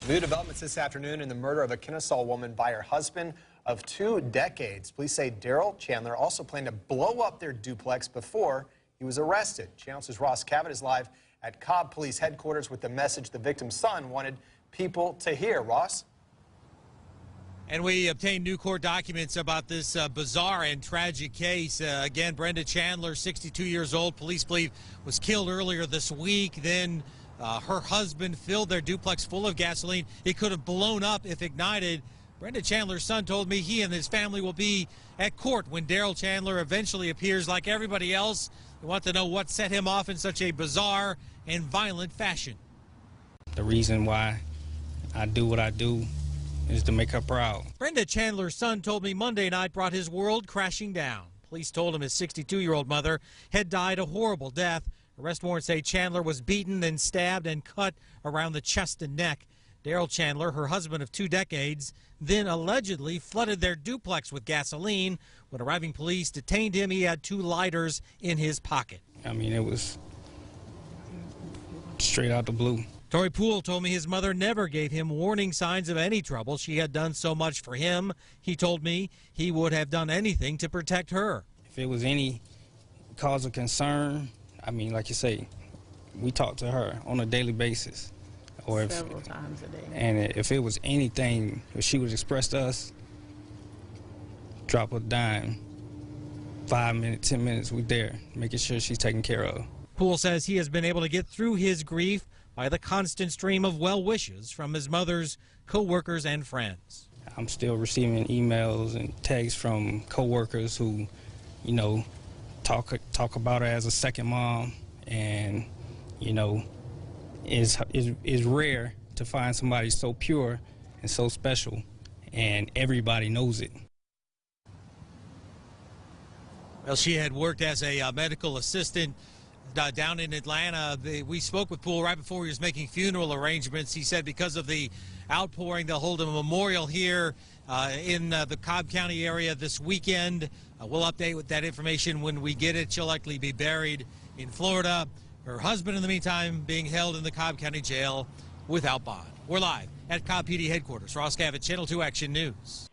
New developments this afternoon in the murder of a Kennesaw woman by her husband of 2 decades. Police say Darryl Chandler also planned to blow up their duplex before he was arrested. Channel 2's Ross Cavett is live at Cobb Police Headquarters with the message the victim's son wanted people to hear. Ross? And we obtained new court documents about this bizarre and tragic case. Again, Brenda Chandler, 62 years old, police believe was killed earlier this week. Then her husband filled their duplex full of gasoline. It could have blown up if ignited. Brenda Chandler's son told me he and his family will be at court when Darryl Chandler eventually appears. Like everybody else, they want to know what set him off in such a bizarre and violent fashion. The reason why I do what I do is to make her proud. Brenda Chandler's son told me Monday night brought his world crashing down. Police told him his 62-year-old mother had died a horrible death. Arrest warrants say Chandler was beaten, then stabbed and cut around the chest and neck. Darryl Chandler, her husband of 2 decades, then allegedly flooded their duplex with gasoline. When arriving police detained him, he had 2 lighters in his pocket. I mean, it was straight out the blue. Tory Poole told me his mother never gave him warning signs of any trouble. She had done so much for him. He told me he would have done anything to protect her. If it was any cause of concern, I mean, like you say, we talk to her on a daily basis. Or if, several times a day. And if it was anything, if she would express to us, drop a dime, 5 minutes, 10 minutes, we're there, making sure she's taken care of. Poole says he has been able to get through his grief by the constant stream of well wishes from his mother's co-workers and friends. I'm still receiving emails and texts from co-workers who, you know, talk about her as a second mom, and, you know, is rare to find somebody so pure and so special, and everybody knows it. Well, she had worked as a medical assistant down in Atlanta. We spoke with Poole right before he was making funeral arrangements. He said because of the outpouring, they'll hold a memorial here in the Cobb County area this weekend. We'll update with that information when we get it. She'll likely be buried in Florida. Her husband, in the meantime, being held in the Cobb County Jail without bond. We're live at Cobb PD headquarters. Ross Cavett, Channel 2 Action News.